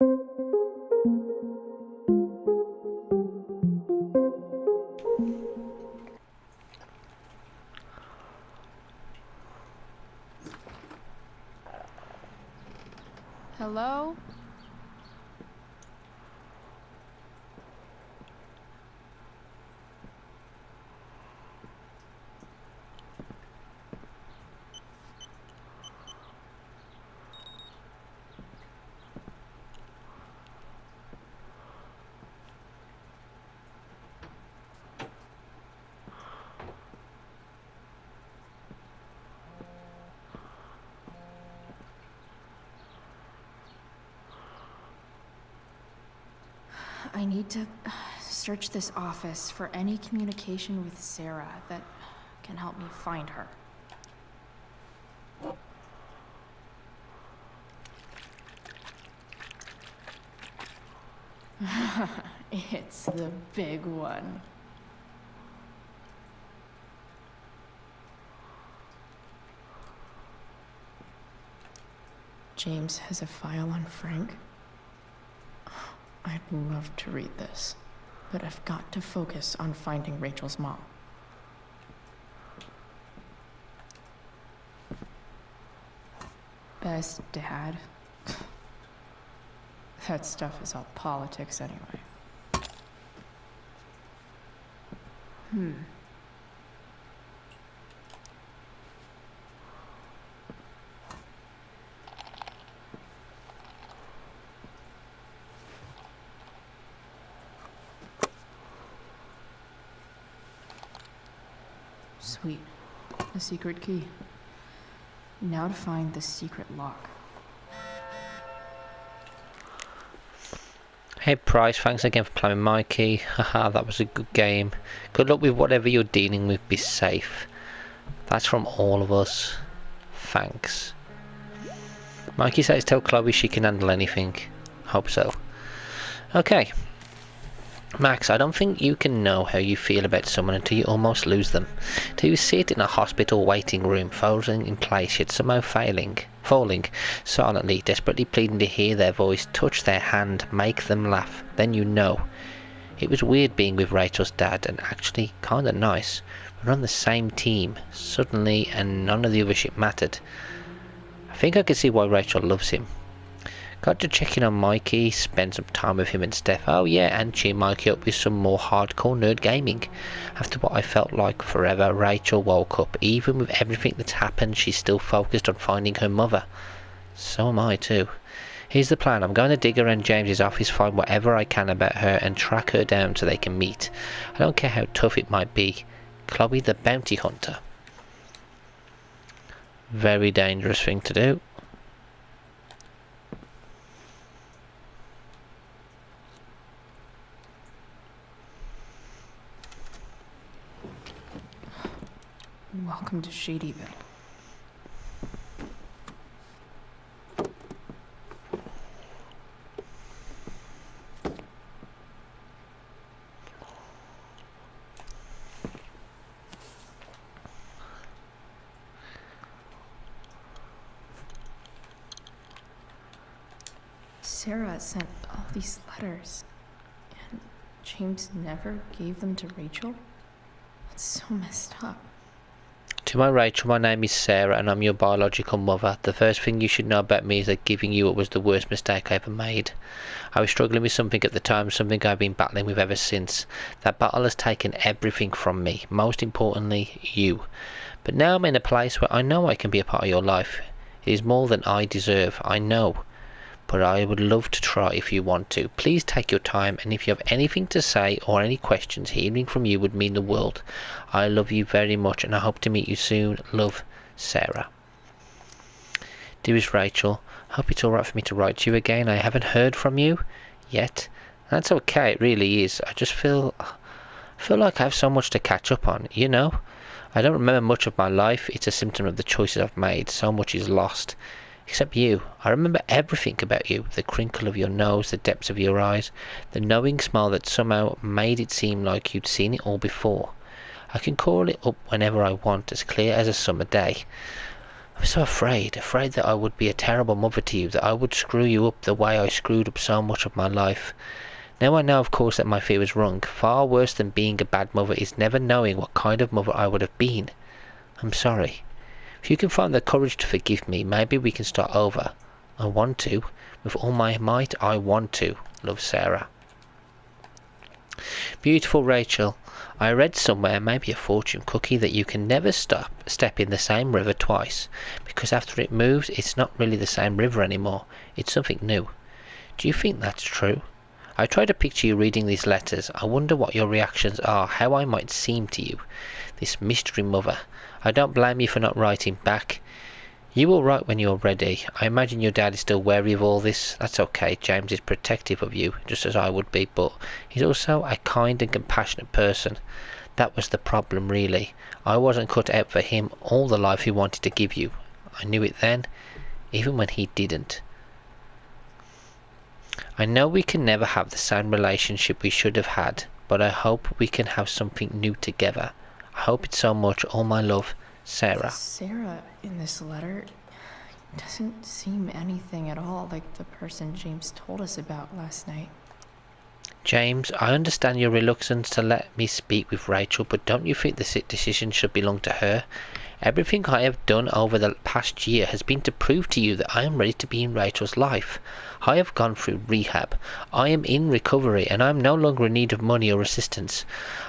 Hello? I need to search this office for any communication with Sarah that can help me find her. It's the big one. James has a file on Frank. I'd love to read this, but I've got to focus on finding Rachel's mom. Best dad. That stuff is all politics anyway. Sweet. A secret key. Now to find the secret lock. Hey Price, thanks again for playing my key. Haha, that was a good game. Good luck with whatever you're dealing with, be safe. That's from all of us. Thanks. Mikey says tell Chloe she can handle anything. Hope so. Okay. Max, I don't think you can know how you feel about someone until you almost lose them. Till you sit in a hospital waiting room, frozen in place, yet somehow falling, silently, desperately pleading to hear their voice, touch their hand, make them laugh. Then you know. It was weird being with Rachel's dad, and actually kinda nice. We're on the same team, suddenly, and none of the other shit mattered. I think I can see why Rachel loves him. Got to check in on Mikey, spend some time with him and Steph. Oh yeah, and cheer Mikey up with some more hardcore nerd gaming. After what I felt like forever, Rachel woke up. Even with everything that's happened, she's still focused on finding her mother. So am I too. Here's the plan. I'm going to dig around James's office, find whatever I can about her, and track her down so they can meet. I don't care how tough it might be. Chloe the bounty hunter. Very dangerous thing to do. Welcome to Shadyville. Sarah sent all these letters, and James never gave them to Rachel? It's so messed up. To my Rachel, my name is Sarah and I'm your biological mother. The first thing you should know about me is that giving you up was the worst mistake I ever made. I was struggling with something at the time, something I've been battling with ever since. That battle has taken everything from me, most importantly, you. But now I'm in a place where I know I can be a part of your life. It is more than I deserve, I know. But I would love to try if you want to. Please take your time, and if you have anything to say or any questions, hearing from you would mean the world. I love you very much and I hope to meet you soon. Love, Sarah. Dearest Rachel, I hope it's alright for me to write to you again. I haven't heard from you yet. That's okay, it really is. I just feel like I have so much to catch up on, you know? I don't remember much of my life. It's a symptom of the choices I've made. So much is lost. Except you. I remember everything about you. The crinkle of your nose, the depths of your eyes, the knowing smile that somehow made it seem like you'd seen it all before. I can call it up whenever I want, as clear as a summer day. I was so afraid that I would be a terrible mother to you, that I would screw you up the way I screwed up so much of my life. Now I know, of course, that my fear was wrong. Far worse than being a bad mother is never knowing what kind of mother I would have been. I'm sorry. If you can find the courage to forgive me, maybe we can start over. I want to. With all my might, I want to. Love, Sarah. Beautiful Rachel. I read somewhere, maybe a fortune cookie, that you can never step in the same river twice, because after it moves, it's not really the same river anymore. It's something new. Do you think that's true? I try to picture you reading these letters. I wonder what your reactions are, how I might seem to you, this mystery mother. I don't blame you for not writing back. You will write when you're ready. I imagine your dad is still wary of all this. That's okay. James is protective of you, just as I would be, but he's also a kind and compassionate person. That was the problem, really. I wasn't cut out for him all the life he wanted to give you. I knew it then, even when he didn't. I know we can never have the same relationship we should have had, but I hope we can have something new together. I hope it so much. All my love, Sarah. Sarah in this letter doesn't seem anything at all like the person James told us about last night. James, I understand your reluctance to let me speak with Rachel, but don't you think the decision should belong to her? Everything I have done over the past year has been to prove to you that I am ready to be in Rachel's life. I have gone through rehab. I am in recovery, and I am no longer in need of money or assistance.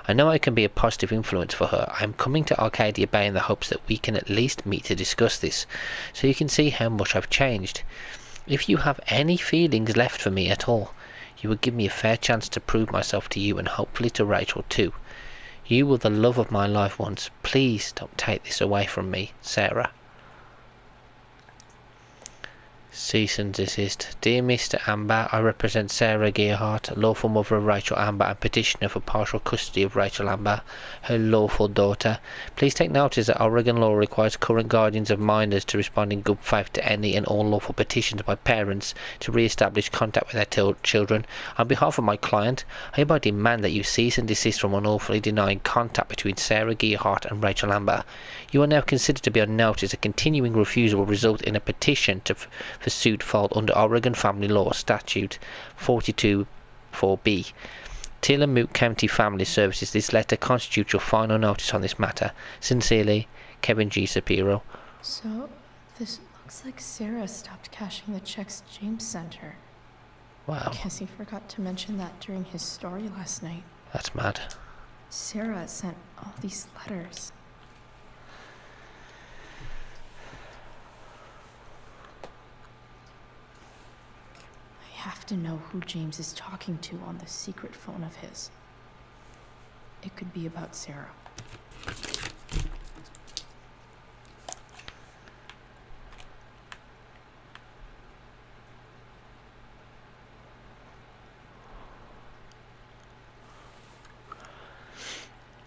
I know I can be a positive influence for her. I am coming to Arcadia Bay in the hopes that we can at least meet to discuss this, so you can see how much I've changed. If you have any feelings left for me at all, you will give me a fair chance to prove myself to you and hopefully to Rachel too. You were the love of my life once. Please don't take this away from me, Sarah. Cease and desist. Dear Mr. Amber, I represent Sarah Gearhart, lawful mother of Rachel Amber and petitioner for partial custody of Rachel Amber, her lawful daughter. Please take notice that Oregon law requires current guardians of minors to respond in good faith to any and all lawful petitions by parents to re-establish contact with their children. On behalf of my client, I hereby demand that you cease and desist from unlawfully denying contact between Sarah Gearhart and Rachel Amber. You are now considered to be on notice. A continuing refusal will result in a petition for suit filed under Oregon Family Law Statute 42(4)(b). Tillamook County Family Services. This letter constitutes your final notice on this matter. Sincerely, Kevin G. Shapiro. So, this looks like Sarah stopped cashing the checks James sent her. Wow, I guess he forgot to mention that during his story last night. that's mad. Sarah sent all these letters. I have to know who James is talking to on the secret phone of his. It could be about Sarah.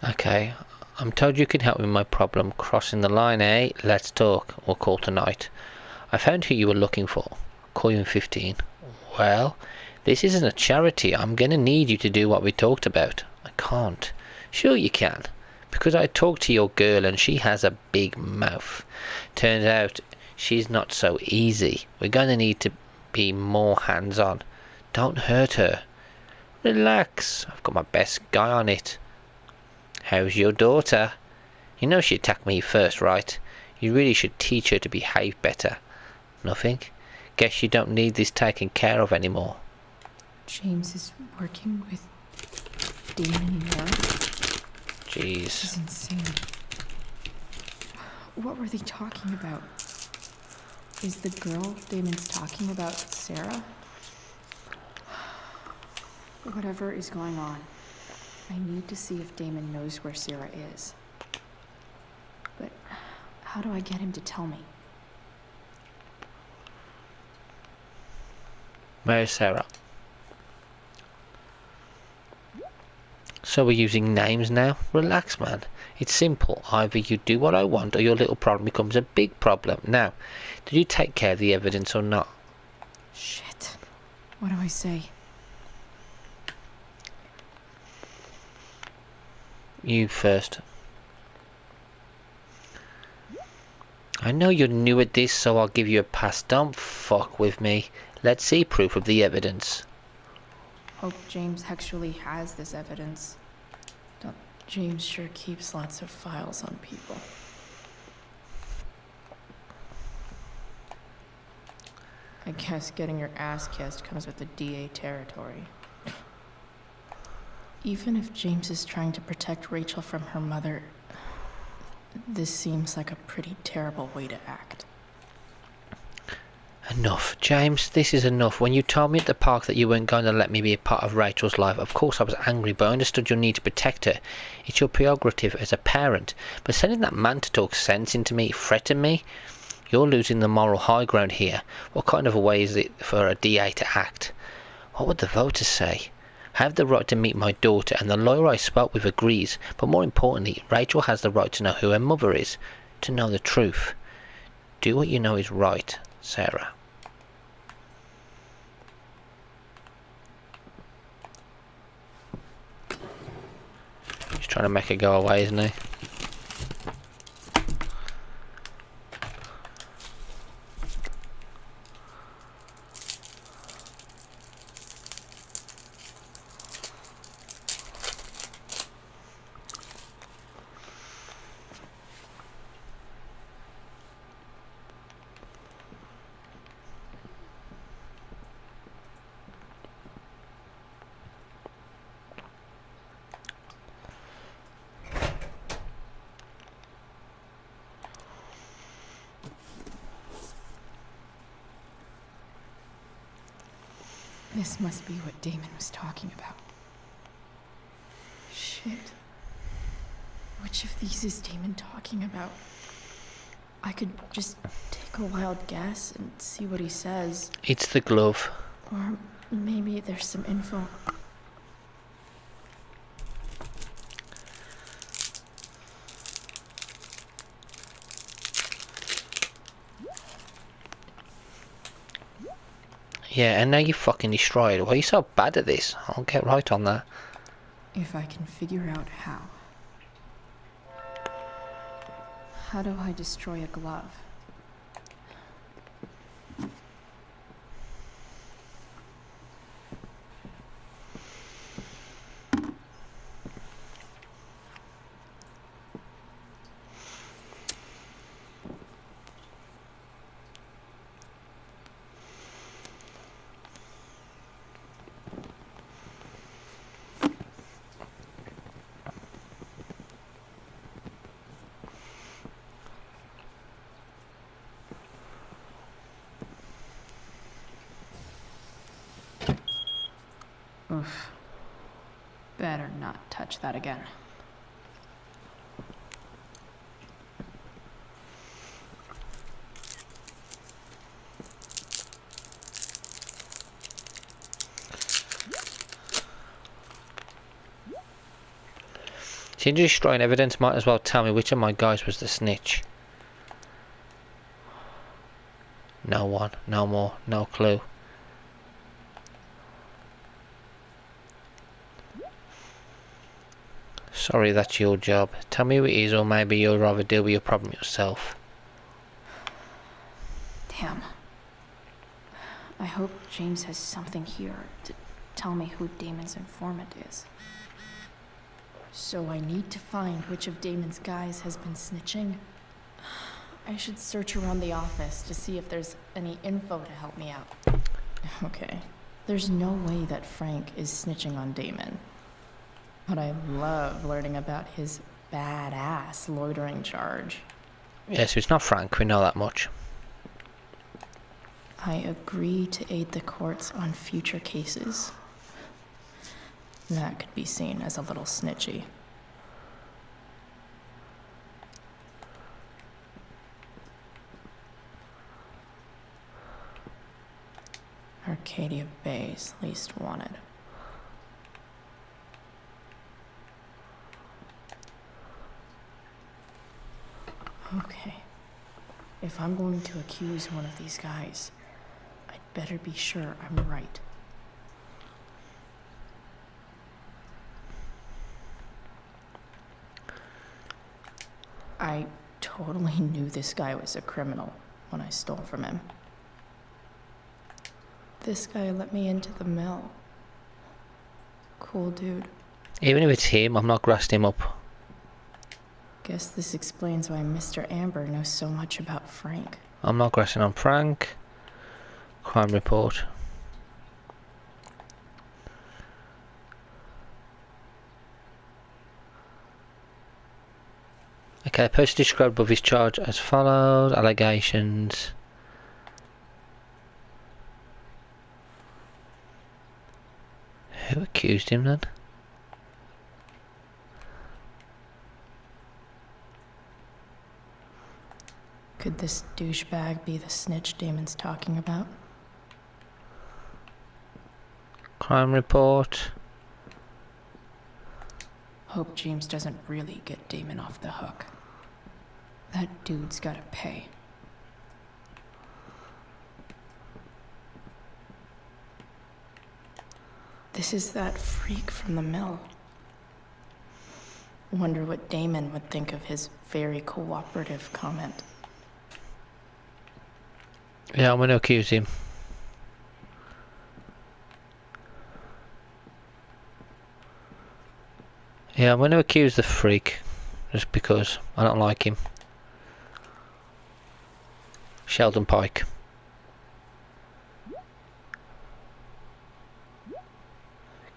Okay, I'm told you can help me with my problem. Crossing the line, eh? Let's talk. We'll call tonight. I found who you were looking for. Call you in 15. Well, this isn't a charity. I'm gonna need you to do what we talked about. I can't. Sure you can. Because I talked to your girl and she has a big mouth. Turns out she's not so easy. We're gonna need to be more hands-on. Don't hurt her. Relax. I've got my best guy on it. How's your daughter? You know she attacked me first, right? You really should teach her to behave better. Nothing? Guess you don't need this taken care of anymore. James is working with Damon now? Jeez. This is insane. What were they talking about? Is the girl Damon's talking about Sarah? Whatever is going on, I need to see if Damon knows where Sarah is. But how do I get him to tell me? Where's Sarah? So we're using names now? Relax, man. It's simple. Either you do what I want or your little problem becomes a big problem. Now, did you take care of the evidence or not? Shit. What do I say? You first. I know you're new at this, so I'll give you a pass. Don't fuck with me. Let's see proof of the evidence. Hope James actually has this evidence. James sure keeps lots of files on people. I guess getting your ass kissed comes with the DA territory. Even if James is trying to protect Rachel from her mother, this seems like a pretty terrible way to act. Enough, James. This is enough. When you told me at the park that you weren't going to let me be a part of Rachel's life, of course I was angry, but I understood your need to protect her. It's your prerogative as a parent. But sending that man to talk sense into me, threaten me? You're losing the moral high ground here. What kind of a way is it for a DA to act? What would the voters say? I have the right to meet my daughter, and the lawyer I spoke with agrees. But more importantly, Rachel has the right to know who her mother is, to know the truth. Do what you know is right, Sarah. He's trying to make her go away, isn't he? This must be what Damon was talking about. Shit. Which of these is Damon talking about? I could just take a wild guess and see what he says. It's the glove. Or maybe there's some info. Yeah, and now you fucking destroy it. Why are you so bad at this? I'll get right on that. If I can figure out how. How do I destroy a glove? Oof. Better not touch that again. If you're destroying evidence, might as well tell me which of my guys was the snitch. No one, no more, no clue. Sorry, that's your job. Tell me who it is, or maybe you'll rather deal with your problem yourself. Damn. I hope James has something here to tell me who Damon's informant is. So I need to find which of Damon's guys has been snitching. I should search around the office to see if there's any info to help me out. Okay. There's no way that Frank is snitching on Damon. But I love learning about his badass loitering charge. Yes, it's not Frank, we know that much. I agree to aid the courts on future cases. That could be seen as a little snitchy. Arcadia Bay's least wanted. Okay. If I'm going to accuse one of these guys, I'd better be sure I'm right. I totally knew this guy was a criminal when I stole from him. This guy let me into the mill. Cool dude. Even if it's him, I'm not grassed him up. Guess this explains why Mr. Amber knows so much about Frank. I'm not grassing on Frank. Crime report. Okay, person described above his charge as follows. Allegations. Who accused him then? Could this douchebag be the snitch Damon's talking about? Crime report. Hope James doesn't really get Damon off the hook. That dude's gotta pay. This is that freak from the mill. Wonder what Damon would think of his very cooperative comment. Yeah, I'm gonna accuse him. Yeah, I'm gonna accuse the freak. Just because I don't like him. Sheldon Pike.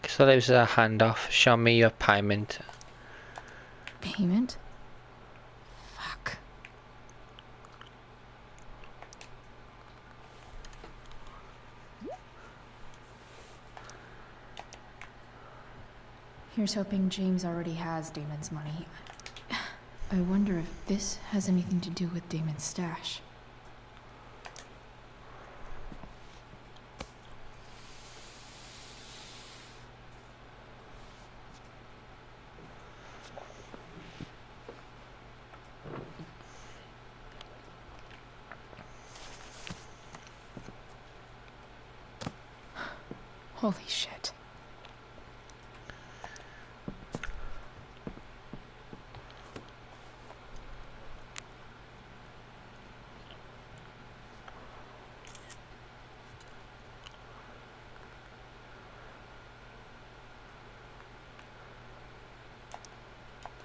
So there's a handoff. Show me your payment. Payment? Fuck. Here's hoping James already has Damon's money. I wonder if this has anything to do with Damon's stash. Holy shit.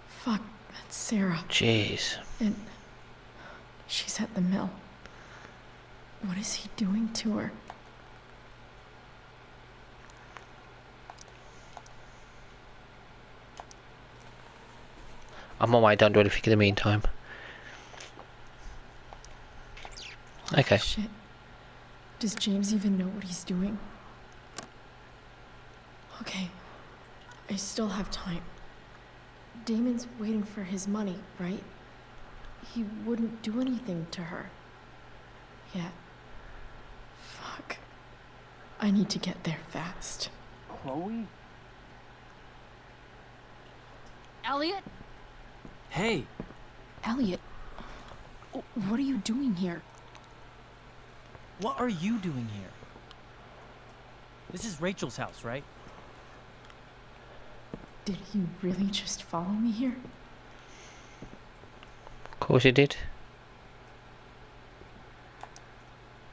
Fuck, that's Sarah. Jeez. And she's at the mill. What is he doing to her? I'm on my way, don't do anything in the meantime. Okay. Shit. Does James even know what he's doing? Okay. I still have time. Damon's waiting for his money, right? He wouldn't do anything to her. Yet. Fuck. I need to get there fast. Chloe? Elliot? Hey, Elliot, what are you doing here? what are you doing here? This is Rachel's house, right? Did you really just follow me here? Of course you did.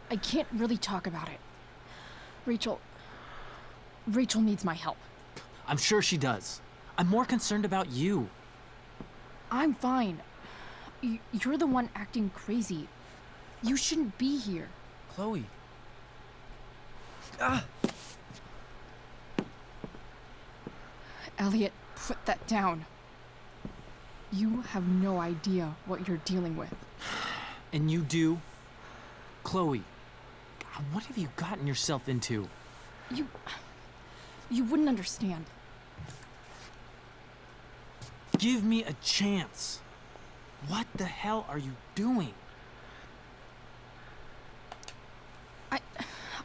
I can't really talk about it. Rachel needs my help. I'm sure she does. I'm more concerned about you. I'm fine. You're the one acting crazy. You shouldn't be here. Chloe. Elliot, put that down. You have no idea what you're dealing with. And you do? Chloe, God, what have you gotten yourself into? You wouldn't understand. Give me a chance. What the hell are you doing?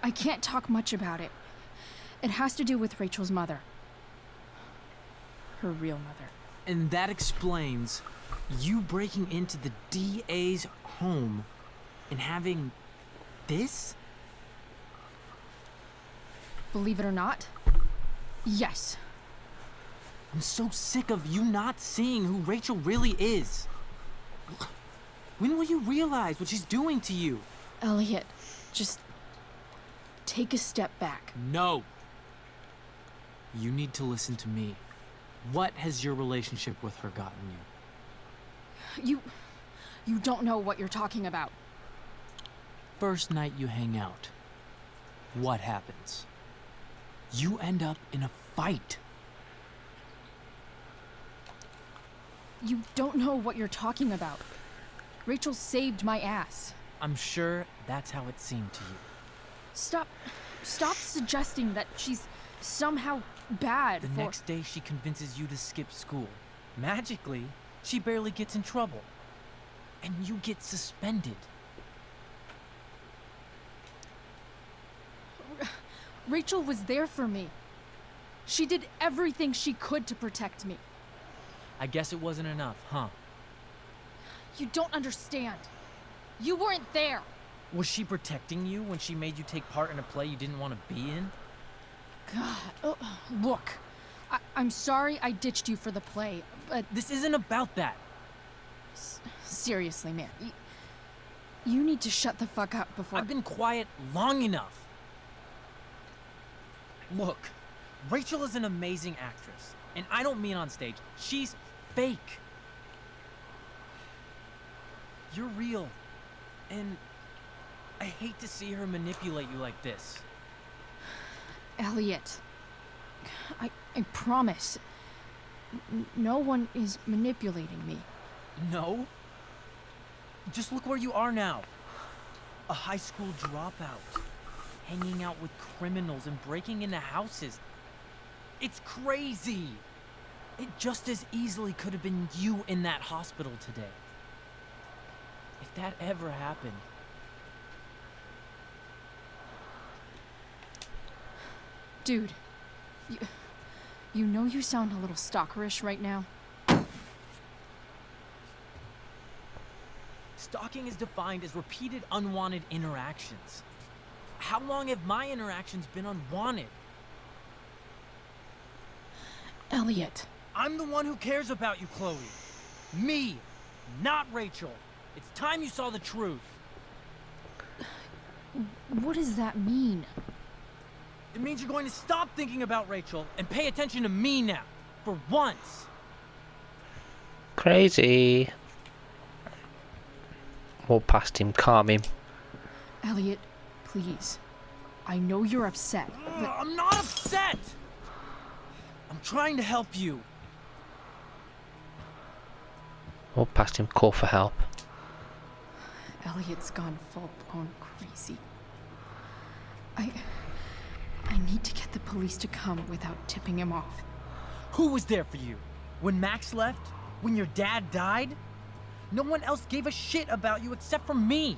I can't talk much about it. It has to do with Rachel's mother. Her real mother. And that explains you breaking into the DA's home and having this? Believe it or not, yes. I'm so sick of you not seeing who Rachel really is. When will you realize what she's doing to you? Elliot, just take a step back. No. You need to listen to me. What has your relationship with her gotten you? You don't know what you're talking about. First night you hang out, what happens? You end up in a fight. You don't know what you're talking about. Rachel saved my ass. I'm sure that's how it seemed to you. Stop suggesting that she's somehow bad The for... next day she convinces you to skip school. Magically, she barely gets in trouble. And you get suspended. Rachel was there for me. She did everything she could to protect me. I guess it wasn't enough, huh? You don't understand. You weren't there. Was she protecting you when she made you take part in a play you didn't want to be in? God, look. I'm sorry I ditched you for the play, but This isn't about that. seriously, man. You need to shut the fuck up before... I've been quiet long enough. Look, Rachel is an amazing actress. And I don't mean on stage. She's fake. You're real. And I hate to see her manipulate you like this. Elliot, I promise. No one is manipulating me. No? Just look where you are now. A high school dropout. Hanging out with criminals and breaking into houses. It's crazy. It just as easily could have been you in that hospital today. If that ever happened. Dude, you know you sound a little stalkerish right now. Stalking is defined as repeated unwanted interactions. How long have my interactions been unwanted? Elliot. I'm the one who cares about you, Chloe. Me, not Rachel. It's time you saw the truth. What does that mean? It means you're going to stop thinking about Rachel and pay attention to me now. For once. Crazy. Walk past him, calm him. Elliot, please. I know you're upset, but... I'm not upset! I'm trying to help you. Walk past him, call for help. Elliot's gone full-blown crazy. I need to get the police to come without tipping him off. Who was there for you? When Max left? When your dad died? No one else gave a shit about you except for me.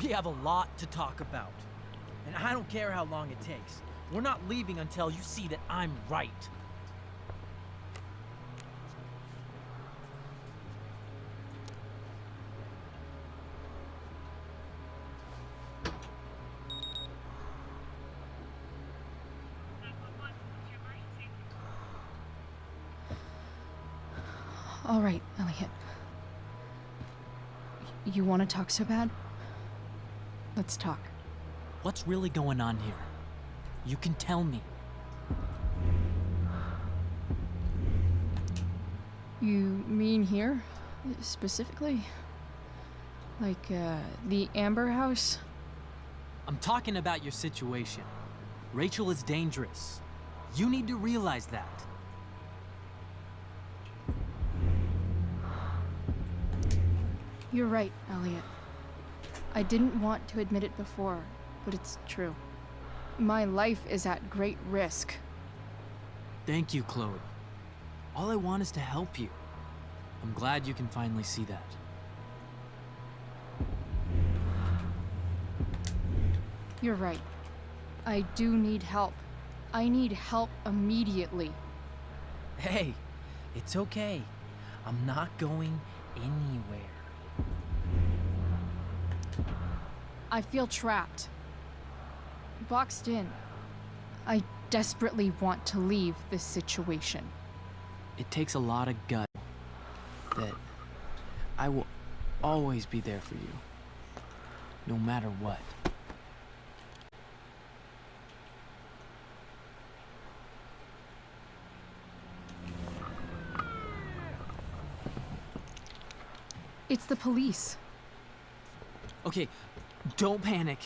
We have a lot to talk about. And I don't care how long it takes. We're not leaving until you see that I'm right. All right, Elliot. You want to talk so bad? Let's talk. What's really going on here? You can tell me. You mean here? Specifically? Like, the Amber House? I'm talking about your situation. Rachel is dangerous. You need to realize that. You're right, Elliot. I didn't want to admit it before, but it's true. My life is at great risk. Thank you, Chloe. All I want is to help you. I'm glad you can finally see that. You're right. I do need help. I need help immediately. Hey, it's okay. I'm not going anywhere. I feel trapped. Boxed in. I desperately want to leave this situation. It takes a lot of gut. that I will always be there for you, no matter what. It's the police. Okay, don't panic.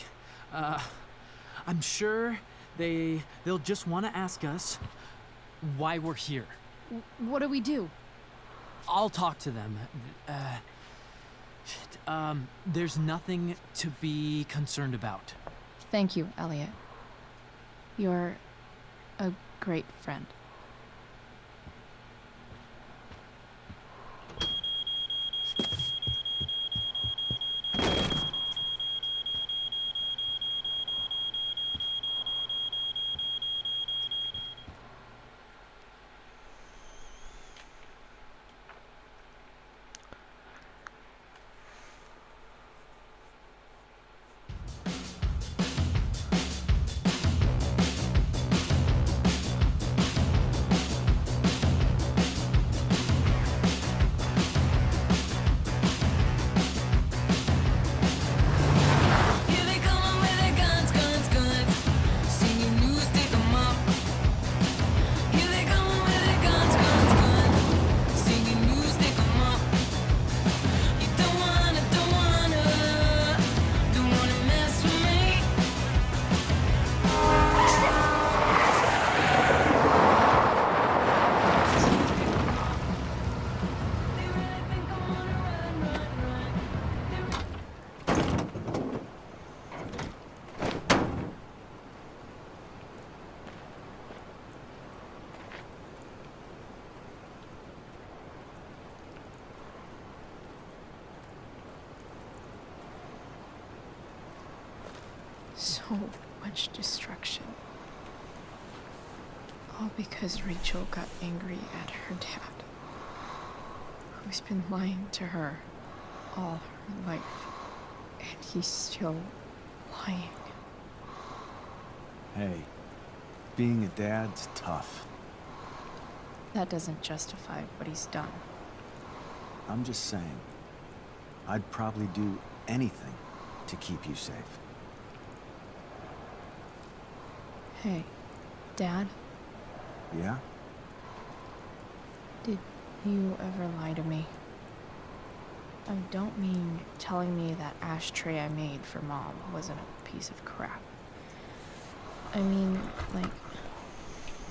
I'm sure they'll just want to ask us why we're here. What do we do? I'll talk to them. There's nothing to be concerned about. Thank you, Elliot. You're a great friend. Here they come with their guns, guns, guns. Singing news, stick 'em up. Here they come with their guns, guns, guns. Singing news, stick 'em up. You don't wanna mess with me. They really think I wanna run, run, run. So much destruction. All because Rachel got angry at her dad, who's been lying to her all her life. And he's still lying. Hey, being a dad's tough. That doesn't justify what he's done. I'm just saying, I'd probably do anything to keep you safe. Hey, Dad, Yeah? did you ever lie to me? I don't mean telling me that ashtray I made for Mom wasn't a piece of crap. I mean, like,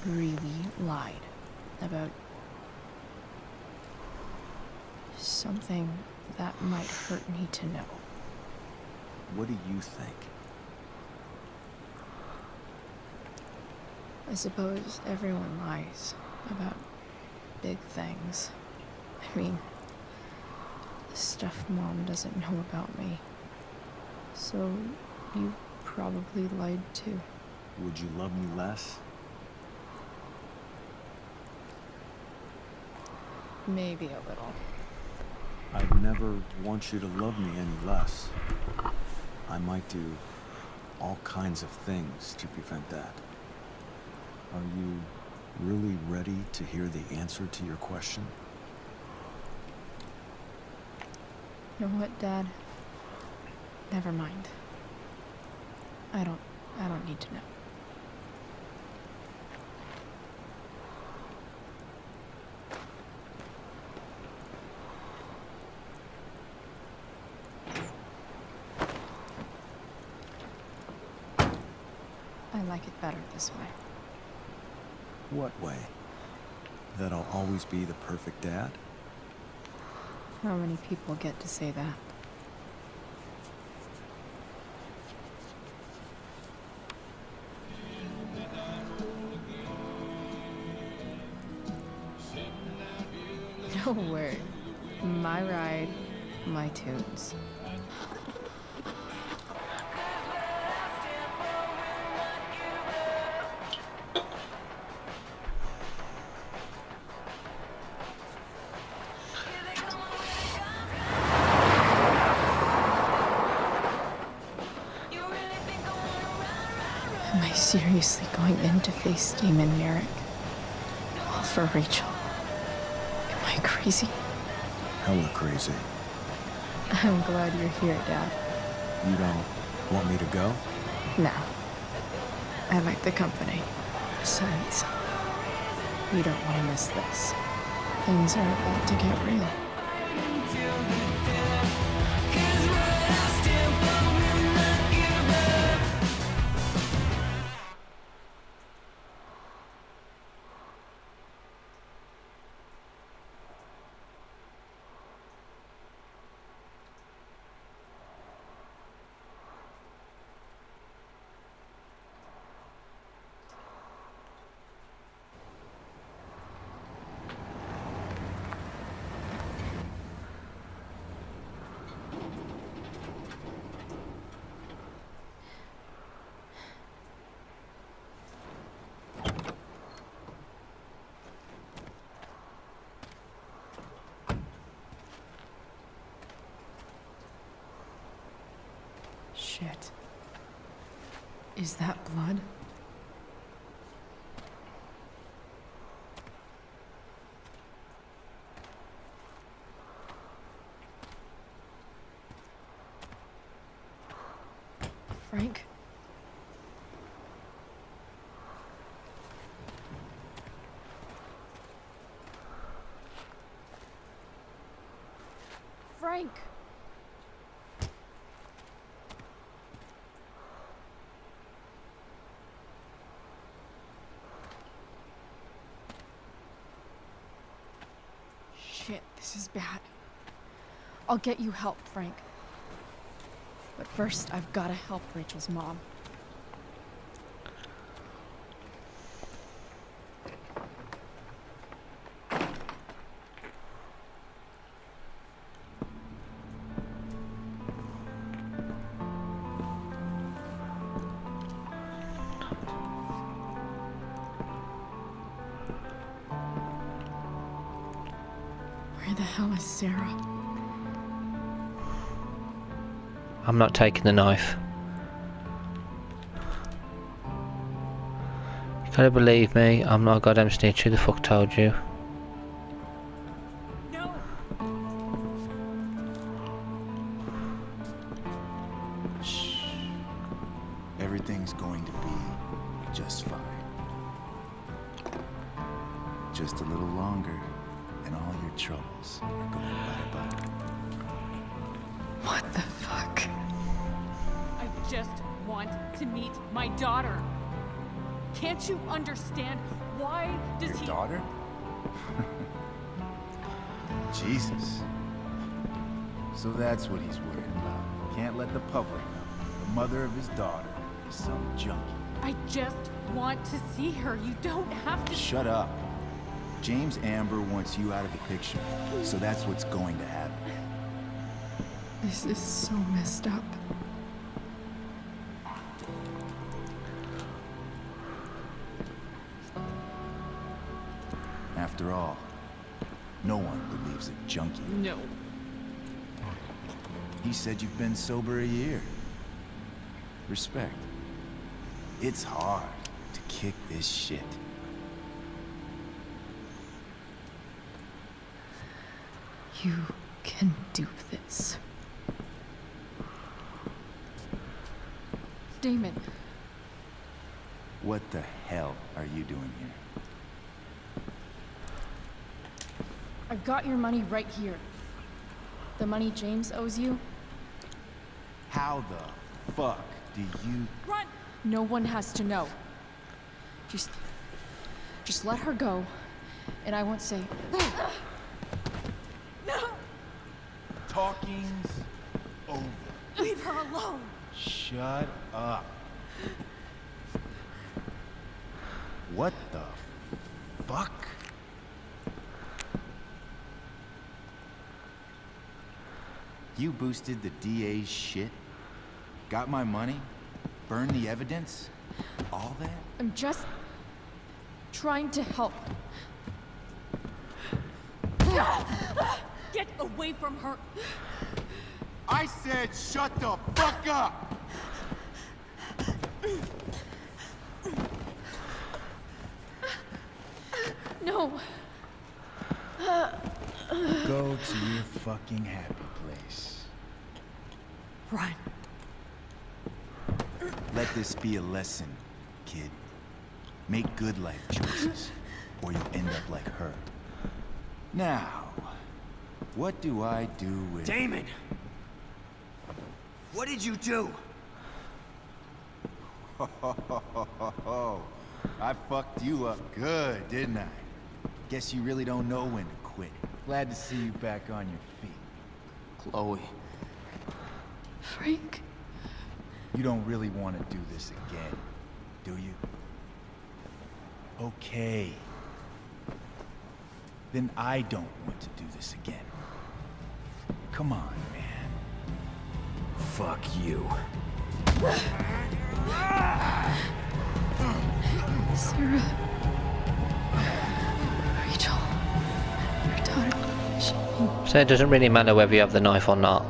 really lied about something that might hurt me to know. What do you think? I suppose everyone lies about big things. I mean, the stuff Mom doesn't know about me. So you probably lied too. Would you love me less? Maybe a little. I'd never want you to love me any less. I might do all kinds of things to prevent that. Are you really ready to hear the answer to your question? You know what, Dad? Never mind. I don't need to know. I like it better this way. What way? That I'll always be the perfect dad? How many people get to say that? No word. My ride, my tunes. Am I seriously going in to face Damon Merrick? All for Rachel. Am I crazy? hella crazy. I'm glad you're here, Dad. You don't want me to go? No. I like the company. Besides, you don't want to miss this. Things are about to get real. Shit. Is that blood? Frank? Frank! Shit, this is bad. I'll get you help, Frank. But first, I've gotta help Rachel's mom. Where the hell is Sarah? I'm not taking the knife. You gotta believe me, I'm not a goddamn snitch. Who the fuck told you? No! Shh. Everything's going to be just fine. Just a little longer, and all your troubles are going bye-bye. What the fuck? I just want to meet my daughter. Can't you understand? Why does Your he... daughter? Jesus. So that's what he's worried about. Can't let the public know. The mother of his daughter is some junkie. I just want to see her. You don't have to... Shut up. James Amber wants you out of the picture, so that's what's going to happen. This is so messed up. After all, no one believes a junkie. No. He said you've been sober a year. Respect. It's hard to kick this shit. You can do this. Damon, What the hell are you doing here? I've got your money right here. The money James owes you. How the fuck do you... Run! No one has to know. Just let her go, and I won't say. No! Talking's over. Leave her alone! Shut up. What the fuck? You boosted the DA's shit? Got my money? Burned the evidence? All that? I'm just trying to help. Get away from her! I said shut the fuck up! No. Go to your fucking happy place. Run. Let this be a lesson, kid. Make good life choices, or you'll end up like her. Now, what do I do with... Damon! What did you do? I fucked you up good, didn't I? Guess you really don't know when to quit. Glad to see you back on your feet. Chloe. Frank? You don't really want to do this again, do you? Okay. Then I don't want to do this again. Come on, man. Fuck you. Sarah. Rachel. Your daughter. She... So it doesn't really matter whether you have the knife or not.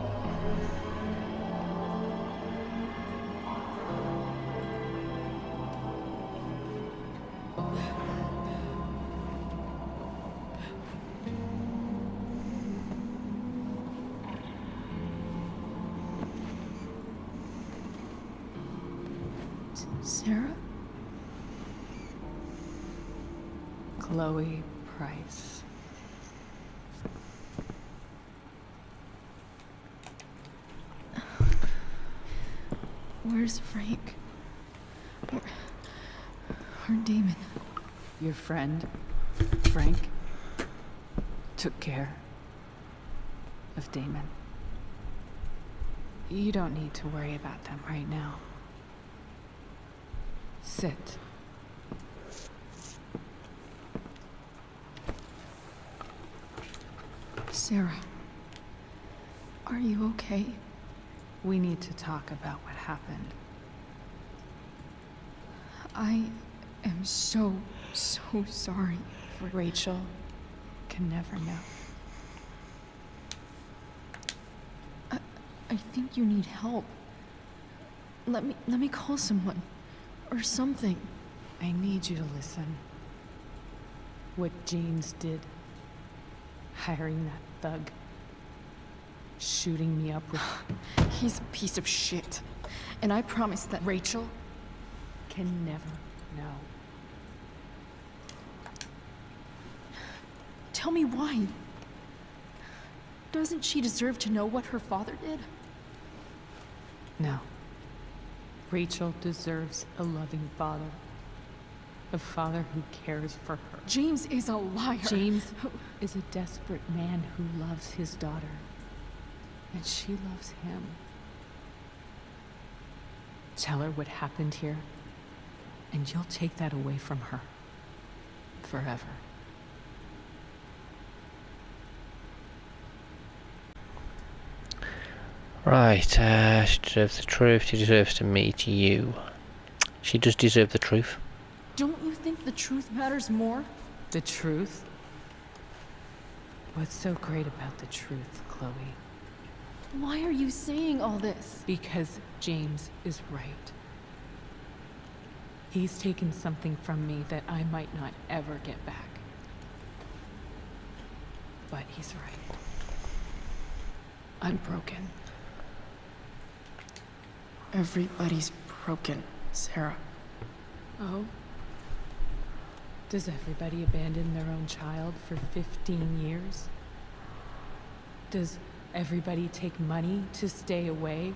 Sarah? Chloe Price. Where's Frank? Where Damon? Your friend, Frank, took care of Damon. You don't need to worry about them right now. Sit. Sarah. Are you okay? We need to talk about what happened. I am so sorry. Rachel can never know. I think you need help. Let me call someone. Or something. I need you to listen. What James did. Hiring that thug. Shooting me up with... He's a piece of shit. And I promise that... Rachel can never know. Tell me why. Doesn't she deserve to know what her father did? No. Rachel deserves a loving father. A father who cares for her. James is a liar. James is a desperate man who loves his daughter. And she loves him. Tell her what happened here, and you'll take that away from her. Forever. Right, she deserves the truth, she deserves to meet you. She does deserve the truth. Don't you think the truth matters more? The truth? What's so great about the truth, Chloe? Why are you saying all this? Because James is right. He's taken something from me that I might not ever get back. But he's right. I'm broken. Everybody's broken, Sarah. Oh? Does everybody abandon their own child for 15 years? Does everybody take money to stay away?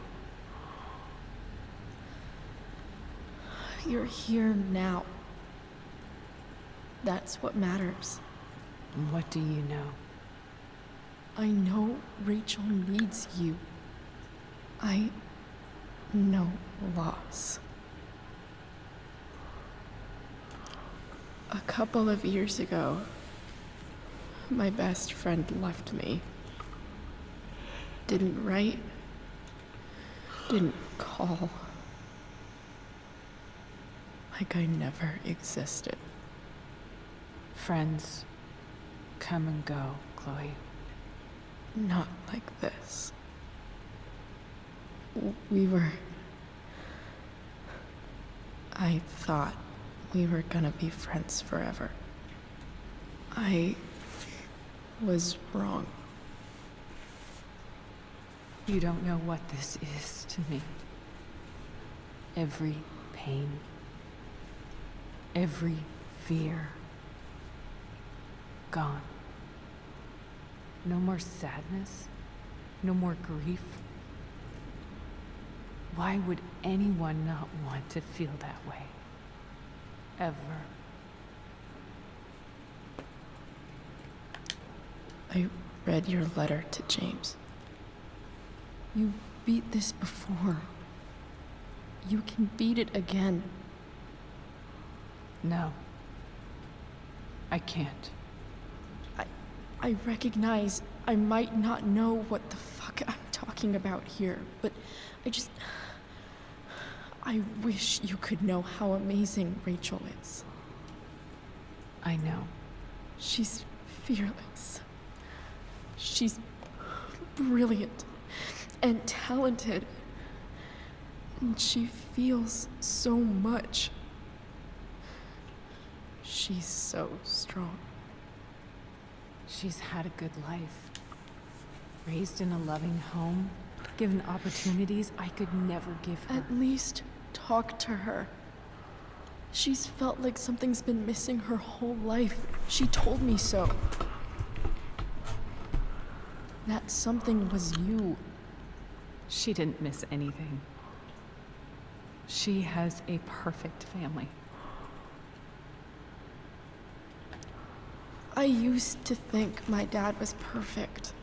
You're here now. That's what matters. And what do you know? I know Rachel needs you. I know loss. A couple of years ago, my best friend left me. Didn't write. Didn't call. Like I never existed. Friends come and go, Chloe. Not like this. I thought we were gonna be friends forever. I was wrong. You don't know what this is to me. Every pain, every fear, gone. No more sadness, no more grief. Why would anyone not want to feel that way? Ever. I read your letter to James. You beat this before. You can beat it again. No. I can't. I recognize I might not know what the fuck I'm talking about here, but I wish you could know how amazing Rachel is. I know. She's fearless. She's brilliant and talented. And she feels so much. She's so strong. She's had a good life. Raised in a loving home, given opportunities I could never give her. At least talk to her. She's felt like something's been missing her whole life. She told me so. That something was you. She didn't miss anything. She has a perfect family. I used to think my dad was perfect.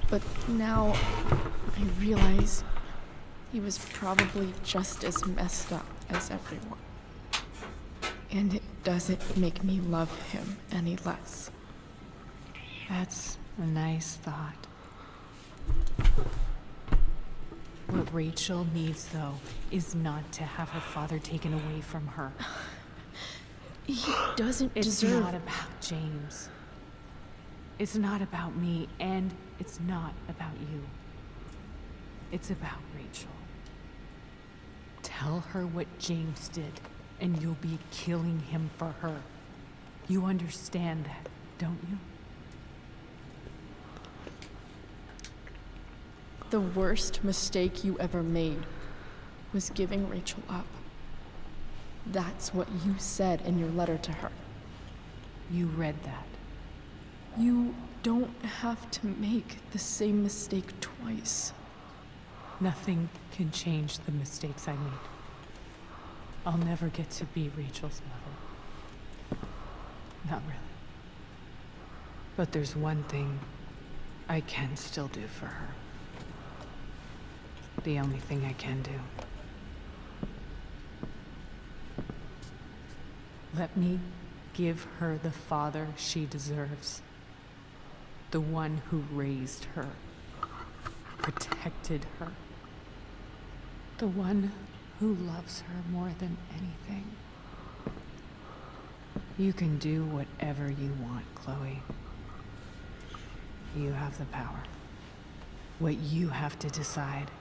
But now I realize he was probably just as messed up as everyone. And it doesn't make me love him any less. That's a nice thought. What Rachel needs, though, is not to have her father taken away from her. He doesn't It's deserve... not about James. It's not about me, and it's not about you. It's about Rachel. Tell her what James did, and you'll be killing him for her. You understand that, don't you? The worst mistake you ever made was giving Rachel up. That's what you said in your letter to her. You read that. You don't have to make the same mistake twice. Nothing can change the mistakes I made. I'll never get to be Rachel's mother. Not really. But there's one thing I can still do for her. The only thing I can do. Let me give her the father she deserves. The one who raised her, protected her. The one who loves her more than anything. You can do whatever you want, Chloe. You have the power. What you have to decide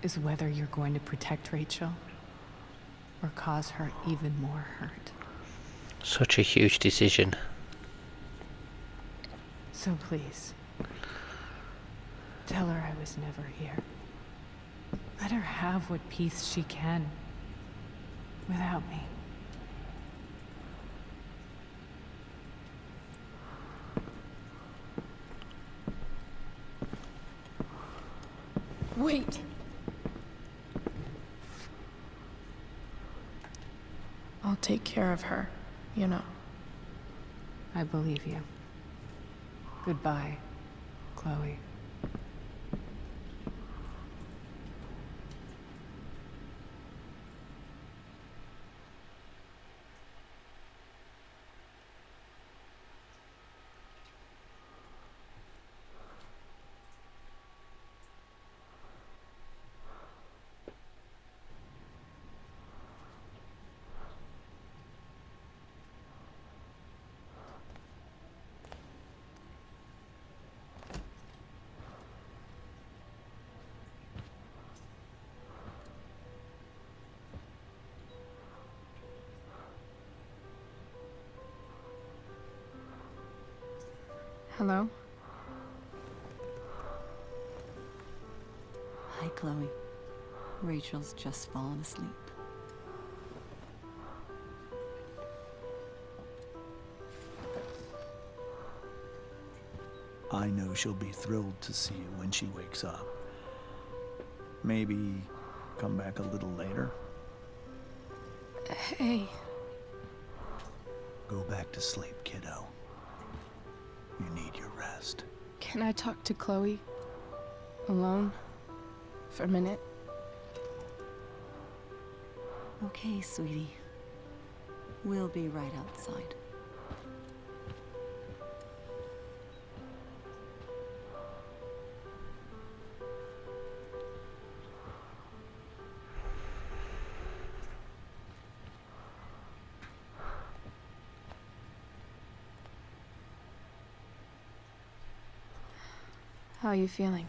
is whether you're going to protect Rachel or cause her even more hurt. Such a huge decision. So please, tell her I was never here. Let her have what peace she can without me. Wait! I'll take care of her, you know. I believe you. Goodbye, Chloe. Hello? Chloe. Rachel's just fallen asleep. I know she'll be thrilled to see you when she wakes up. Maybe come back a little later. Hey, Go back to sleep, kiddo. You need your rest. can I talk to Chloe? Alone? For a minute? Okay, sweetie. We'll be right outside. How are you feeling?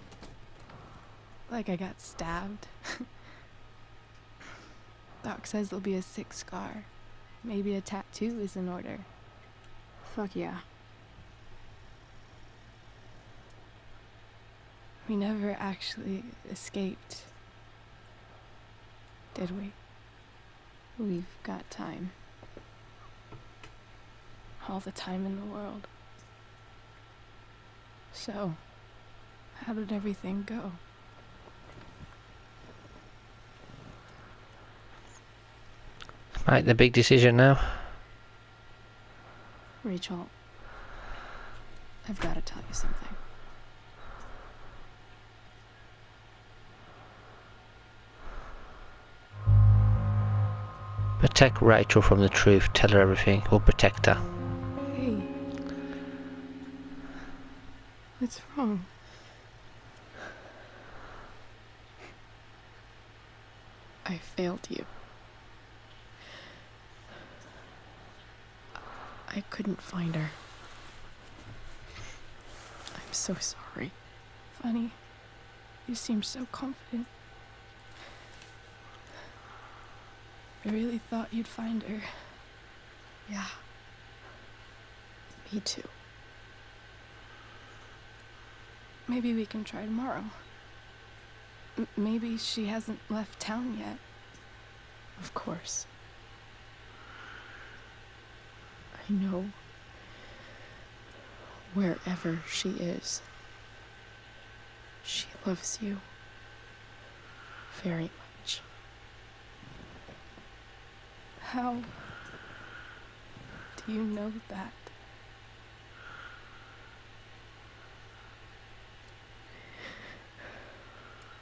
Like I got stabbed? Doc says there'll be a sick scar. Maybe a tattoo is in order. Fuck yeah. We never actually escaped, did we? We've got time. All the time in the world. So, how did everything go? Make the big decision now. Rachel, I've got to tell you something. Protect Rachel from the truth. Tell her everything. We'll protect her. Hey. What's wrong? I failed you. I couldn't find her. I'm so sorry. Funny. You seem so confident. I really thought you'd find her. Yeah. Me too. Maybe we can try tomorrow. Maybe she hasn't left town yet. Of course. I know. Wherever she is, she loves you very much. How do you know that?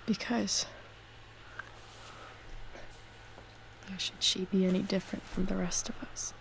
Because why should she be any different from the rest of us?